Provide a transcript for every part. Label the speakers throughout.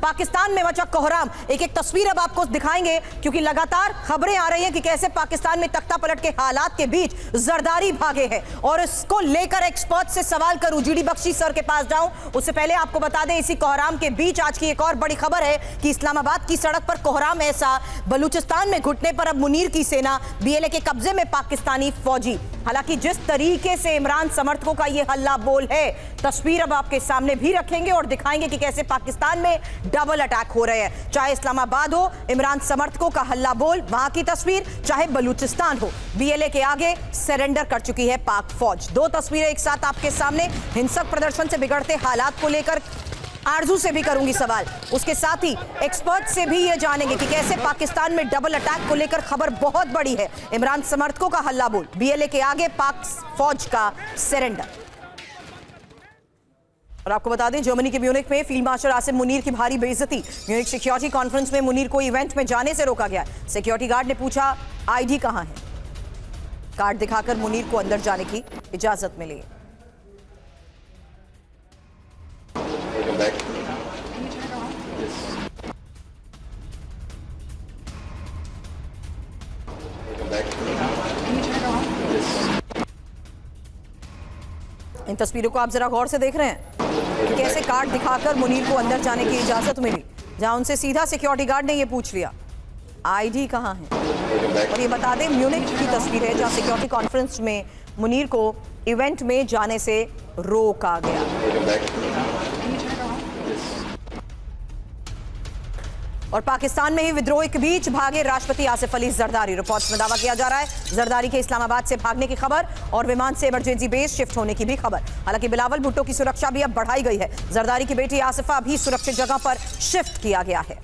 Speaker 1: पाकिस्तान में मचा कोहराम। एक एक तस्वीर अब आपको दिखाएंगे क्योंकि लगातार खबरें आ रही हैं कि कैसे पाकिस्तान में तख्ता पलट के हालात के बीच जरदारी भागे हैं। और इसको लेकर एक्सपर्ट से सवाल करूं, जीडी बख्शी सर के पास जाऊं, उससे पहले आपको बता दें इसी कोहराम के बीच आज की एक और बड़ी खबर है कि इस्लामाबाद की सड़क पर कोहराम ऐसा, बलूचिस्तान में घुटने पर अब मुनीर की सेना, बीएलए के कब्जे में पाकिस्तानी फौजी। हालांकि जिस तरीके से इमरान समर्थकों का यह हल्ला बोल है, तस्वीर अब आपके सामने भी रखेंगे और दिखाएंगे कि कैसे पाकिस्तान में डबल अटैक हो रहे हैं। चाहे इस्लामाबाद हो, इमरान समर्थकों का हल्ला बोल, वहां की तस्वीर, चाहे बलूचिस्तान हो, बीएलए के आगे सरेंडर कर चुकी है पाक फौज। दो तस्वीरें एक साथ आपके सामने। हिंसक प्रदर्शन से बिगड़ते हालात को लेकर आरजू से भी करूंगी सवाल, उसके साथ ही एक्सपर्ट से भी ये जानेंगे कि कैसे पाकिस्तान में डबल अटैक को लेकर खबर बहुत बड़ी है। इमरान समर्थकों का हल्ला बोल, बीएलए के आगे पाक फौज का सरेंडर। और आपको बता दें जर्मनी के म्यूनिख में फील्ड मार्शल आसिम मुनीर की भारी बेइज्जती। म्यूनिख सिक्योरिटी कॉन्फ्रेंस में मुनीर को इवेंट में जाने से रोका गया। सिक्योरिटी गार्ड ने पूछा आईडी कहां है। कार्ड दिखाकर मुनीर को अंदर जाने की इजाजत मिली। इन तस्वीरों को आप जरा गौर से देख रहे हैं कि कैसे कार्ड दिखाकर मुनीर को अंदर जाने की इजाजत मिली, जहां उनसे सीधा सिक्योरिटी गार्ड ने यह पूछ लिया आईडी कहां है। और ये बता दें म्यूनिख की तस्वीर है जहां सिक्योरिटी कॉन्फ्रेंस में मुनीर को इवेंट में जाने से रोका गया। और पाकिस्तान में ही विद्रोह के बीच भागे राष्ट्रपति आसिफ अली जरदारी। रिपोर्ट्स में दावा किया जा रहा है जरदारी के इस्लामाबाद से भागने की खबर और विमान से इमरजेंसी बेस शिफ्ट होने की भी खबर। हालांकि बिलावल भुट्टो की सुरक्षा भी अब बढ़ाई गई है। जरदारी की बेटी आसिफा भी सुरक्षित जगह पर शिफ्ट किया गया है।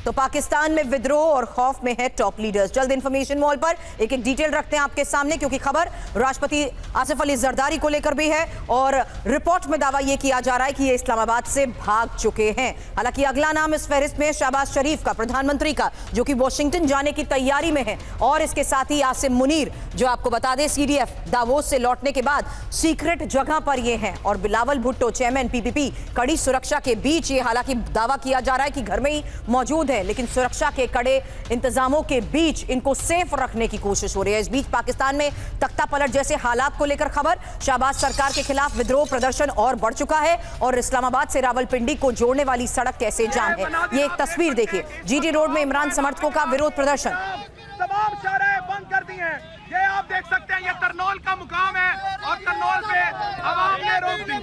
Speaker 1: तो पाकिस्तान में विद्रोह और खौफ में है टॉप लीडर्स। जल्द इंफॉर्मेशन मॉल पर एक एक डिटेल रखते हैं आपके सामने क्योंकि खबर राष्ट्रपति आसिफ अली जरदारी को लेकर भी है और रिपोर्ट में दावा यह किया जा रहा है कि ये इस्लामाबाद से भाग चुके हैं। हालांकि अगला नाम इस फहरिस्त में शहबाज शरीफ का, प्रधानमंत्री का, जो कि वॉशिंगटन जाने की तैयारी में है, और इसके साथ ही आसिम मुनीर, जो आपको बता दें सीडीएफ दावोस से लौटने के बाद सीक्रेट जगह पर ये हैं, और बिलावल भुट्टो चेयरमैन पीपीपी कड़ी सुरक्षा के बीच ये हालांकि दावा किया जा रहा है कि घर में ही मौजूद है, लेकिन सुरक्षा के कड़े इंतजामों के बीच इनको सेफ रखने की कोशिश हो रही है। इस बीच पाकिस्तान में तख्ता पलट जैसे हालात को लेकर खबर, शहबाज सरकार के खिलाफ विद्रोह प्रदर्शन और बढ़ चुका है और इस्लामाबाद से रावलपिंडी को जोड़ने वाली सड़क कैसे जाम है। ये एक तस्वीर देखिए, जीटी रोड में इमरान समर्थकों का विरोध प्रदर्शन।
Speaker 2: तमाम शाहराएं बंद कर दी हैं। ये आप देख सकते हैं, ये तरनौल का मुकाम है और तरनौल पे आवाम ने रोक दी।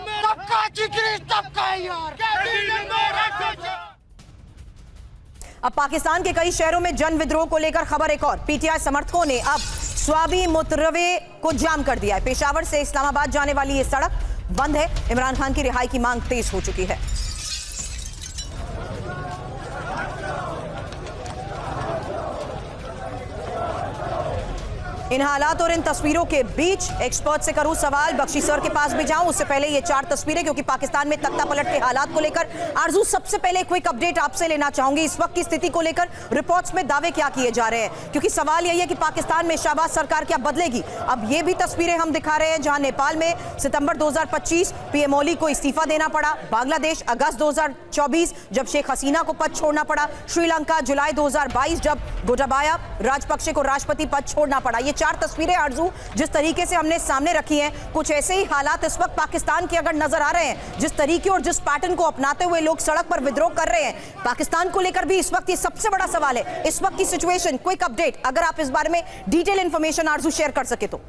Speaker 1: अब पाकिस्तान के कई शहरों में जन विद्रोह को लेकर खबर एक और, पीटीआई समर्थकों ने अब स्वाबी मोटरवे को जाम कर दिया है। पेशावर से इस्लामाबाद जाने वाली ये सड़क बंद है। इमरान खान की रिहाई की मांग तेज हो चुकी है। इन हालात और इन तस्वीरों के बीच एक्सपर्ट से करूं सवाल, बख्शी सर के पास भी जाऊं, उससे पहले ये चार तस्वीरें क्योंकि पाकिस्तान में तख्ता पलट के हालात को लेकर आरजू सबसे पहले क्विक अपडेट आपसे लेना चाहूंगी। इस वक्त की स्थिति को लेकर रिपोर्ट्स में दावे क्या किए जा रहे हैं, क्योंकि सवाल यही है कि पाकिस्तान में शहबाज सरकार क्या बदलेगी। अब ये भी तस्वीरें हम दिखा रहे हैं जहां नेपाल में सितंबर 2025 पीएम ओली को इस्तीफा देना पड़ा, बांग्लादेश अगस्त 2024 जब शेख हसीना को पद छोड़ना पड़ा, श्रीलंका जुलाई 2022 जब गोटाबाया राजपक्षे को राष्ट्रपति पद छोड़ना पड़ा। ये चार तस्वीरें आरजू जिस तरीके से हमने सामने रखी हैं, कुछ ऐसे ही हालात इस वक्त पाकिस्तान के अगर नजर आ रहे हैं, जिस तरीके और जिस पैटर्न को अपनाते हुए लोग सड़क पर विद्रोह कर रहे हैं, पाकिस्तान को लेकर भी इस वक्त ये सबसे बड़ा सवाल है। इस वक्त की सिचुएशन, क्विक अपडेट, अगर आप इस बारे में डिटेल इंफॉर्मेशन आरजू शेयर कर सके तो।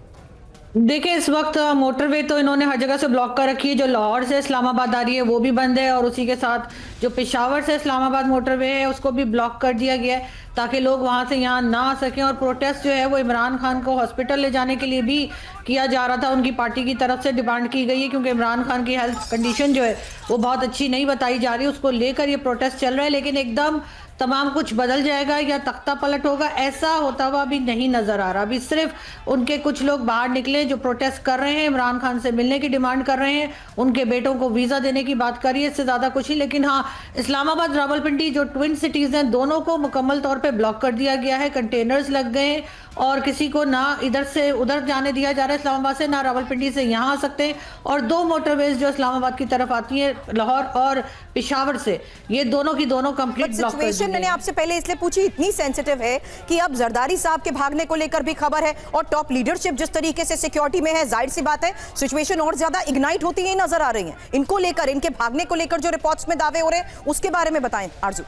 Speaker 3: देखिए इस वक्त मोटरवे तो इन्होंने हर जगह से ब्लॉक कर रखी है। जो लाहौर से इस्लामाबाद आ रही है वो भी बंद है और उसी के साथ जो पेशावर से इस्लामाबाद मोटरवे है उसको भी ब्लॉक कर दिया गया है ताकि लोग वहां से यहाँ ना आ सकें। और प्रोटेस्ट जो है वो इमरान खान को हॉस्पिटल ले जाने के लिए भी किया जा रहा था, उनकी पार्टी की तरफ से डिमांड की गई है क्योंकि इमरान खान की हेल्थ कंडीशन जो है वो बहुत अच्छी नहीं बताई जा रही, उसको लेकर ये प्रोटेस्ट चल रहा है। लेकिन एकदम तमाम कुछ बदल जाएगा या तख्ता पलट होगा ऐसा होता हुआ भी नहीं नजर आ रहा। अभी सिर्फ उनके कुछ लोग बाहर निकले जो प्रोटेस्ट कर रहे हैं, इमरान खान से मिलने की डिमांड कर रहे हैं, उनके बेटों को वीजा देने की बात कर रही है, इससे ज्यादा कुछ नहीं। लेकिन हाँ, इस्लामाबाद रावलपिंडी जो ट्विन सिटीज हैं दोनों को मुकम्मल तौर पे ब्लॉक कर दिया गया है, कंटेनर्स लग गए हैं और किसी को ना इधर से उधर जाने दिया जा रहा है। इस्लामाबाद से, ना रावलपिंडी से यहाँ आ सकते, और 2 मोटरवेज जो इस्लामाबाद की तरफ आती है लाहौर और पेशावर से, ये दोनों की दोनों कंप्लीट ब्लॉक कर दी
Speaker 1: सिचुएशन मैंने आपसे पहले इसलिए पूछी, इतनी सेंसिटिव है कि अब जरदारी साहब के भागने को लेकर भी खबर है और टॉप लीडरशिप जिस तरीके से सिक्योरिटी में है, जाहिर सी बात है सिचुएशन और ज्यादा इग्नाइट होती है नजर आ रही है। इनको लेकर, इनके भागने को लेकर जो रिपोर्ट्स में दावे हो रहे हैं उसके बारे में बताएं आरजू।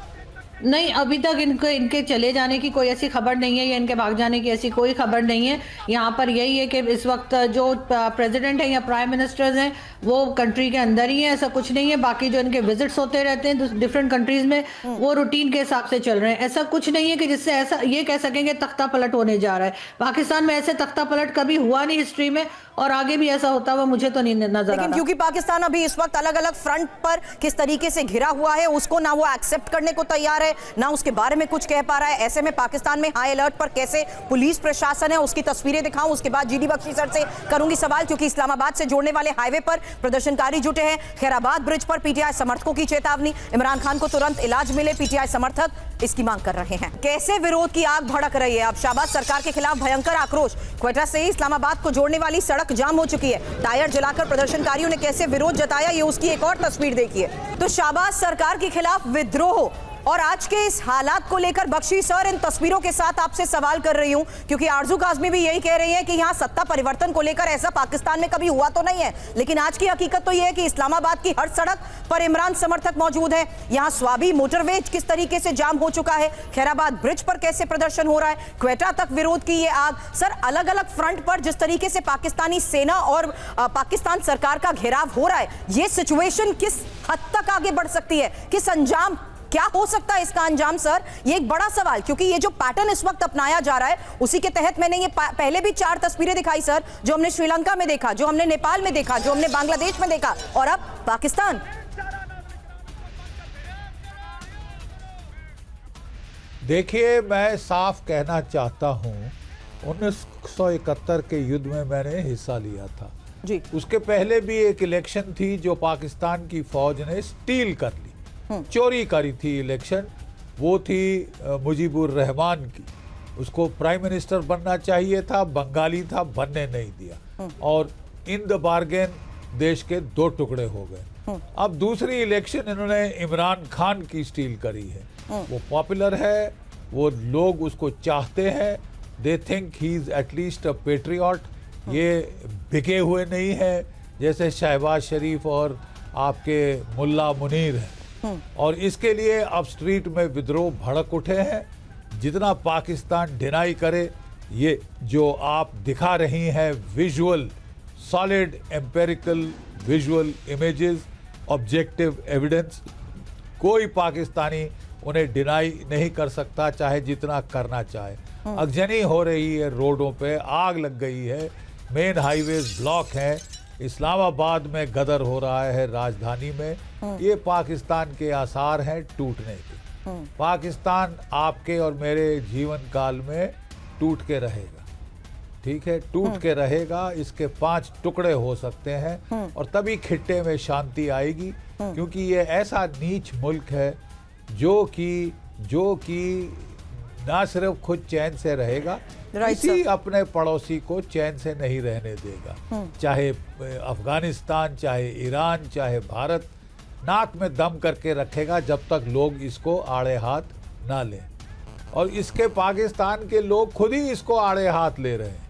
Speaker 3: नहीं, अभी तक इनके चले जाने की कोई ऐसी खबर नहीं है या इनके भाग जाने की ऐसी कोई खबर नहीं है। यहाँ पर यही है कि इस वक्त जो प्रेसिडेंट हैं या प्राइम मिनिस्टर्स हैं वो कंट्री के अंदर ही है, ऐसा कुछ नहीं है। बाकी जो इनके विजिट्स होते रहते हैं डिफरेंट कंट्रीज में, वो रूटीन के हिसाब से चल रहे हैं। ऐसा कुछ नहीं है कि जिससे ऐसा ये कह सकेंगे तख्ता पलट होने जा रहा है। पाकिस्तान में ऐसे तख्ता पलट कभी हुआ नहीं हिस्ट्री में, और आगे भी ऐसा होता हुआ मुझे तो नहीं नजर आ रहा।
Speaker 1: लेकिन क्योंकि पाकिस्तान अभी इस वक्त अलग अलग फ्रंट पर किस तरीके से घिरा हुआ है, उसको ना वो एक्सेप्ट करने को तैयार है, ना उसके बारे में कुछ कह पा रहा है। ऐसे में पाकिस्तान में हाई अलर्ट पर कैसे पुलिस प्रशासन है, उसकी तस्वीरें दिखाऊं, उसके बाद जीडी बख्शी सर से करूंगी सवाल, क्योंकि इस्लामाबाद से जोड़ने वाले हाईवे पर प्रदर्शनकारी जुटे हैं। खैराबाद ब्रिज पर पीटीआई समर्थकों की चेतावनी, इमरान खान को तुरंत इलाज मिले, पीटीआई समर्थक इसकी मांग कर रहे हैं। कैसे विरोध की आग भड़क रही है। अब शहबाज सरकार के खिलाफ भयंकर आक्रोश, क्वेटा से इस्लामाबाद को जोड़ने वाली सड़क जाम हो चुकी है। टायर जलाकर प्रदर्शनकारियों ने कैसे विरोध जताया, ये उसकी एक और तस्वीर देखिए। तो शहबाज सरकार के खिलाफ विद्रोह और आज के इस हालात को लेकर बख्शी सर इन तस्वीरों के साथ आपसे सवाल कर रही हूं, क्योंकि आरजू काज़मी भी यही कह रही है कि यहां सत्ता परिवर्तन को लेकर ऐसा पाकिस्तान में कभी हुआ तो नहीं है, लेकिन आज की हकीकत तो यह है कि इस्लामाबाद की हर सड़क पर इमरान समर्थक मौजूद है। यहां स्वाबी मोटरवेज किस तरीके से जाम हो चुका है, खैराबाद ब्रिज पर कैसे प्रदर्शन हो रहा है, क्वेटा तक विरोध की ये आग। सर, अलग अलग फ्रंट पर जिस तरीके से पाकिस्तानी सेना और पाकिस्तान सरकार का घेराव हो रहा है, ये सिचुएशन किस हद तक आगे बढ़ सकती है, किस अंजाम, क्या हो सकता है इसका अंजाम सर? ये एक बड़ा सवाल, क्योंकि ये जो पैटर्न इस वक्त अपनाया जा रहा है उसी के तहत मैंने ये पहले भी 4 तस्वीरें दिखाई सर, जो हमने श्रीलंका में देखा, जो हमने नेपाल में देखा, जो हमने बांग्लादेश में देखा, और अब पाकिस्तान।
Speaker 4: देखिए, मैं साफ कहना चाहता हूं, 1971 के युद्ध में मैंने हिस्सा लिया था
Speaker 1: जी।
Speaker 4: उसके पहले भी एक इलेक्शन थी जो पाकिस्तान की फौज ने स्टील कर ली, चोरी करी थी इलेक्शन। वो थी मुजीबुर रहमान की। उसको प्राइम मिनिस्टर बनना चाहिए था, बंगाली था, बनने नहीं दिया, और इन द बार्गेन देश के 2 टुकड़े हो गए। अब दूसरी इलेक्शन इन्होंने इमरान खान की स्टील करी है। वो पॉपुलर है, वो लोग उसको चाहते हैं, they think he is at least a patriot. ये बिके हुए नहीं है जैसे शहबाज शरीफ और आपके मुल्ला मुनीर हैं। और इसके लिए अब स्ट्रीट में विद्रोह भड़क उठे हैं। जितना पाकिस्तान डिनाई करे, ये जो आप दिखा रही हैं visual, solid empirical visual images, objective evidence, कोई पाकिस्तानी उन्हें डिनाई नहीं कर सकता, चाहे जितना करना चाहे। अगजनी हो रही है, रोडों पे आग लग गई है, मेन हाईवेज ब्लॉक हैं, इस्लामाबाद में गदर हो रहा है, राजधानी में। ये पाकिस्तान के आसार हैं टूटने के। पाकिस्तान आपके और मेरे जीवन काल में टूट के रहेगा, ठीक है, टूट के रहेगा। इसके 5 टुकड़े हो सकते हैं और तभी खिट्टे में शांति आएगी, क्योंकि ये ऐसा नीच मुल्क है जो कि ना सिर्फ खुद चैन से रहेगा, किसी अपने पड़ोसी को चैन से नहीं रहने देगा। चाहे अफगानिस्तान, चाहे ईरान, चाहे भारत, नाक में दम करके रखेगा जब तक लोग इसको आड़े हाथ ना लें। और इसके पाकिस्तान के लोग खुद ही इसको आड़े हाथ ले रहे हैं।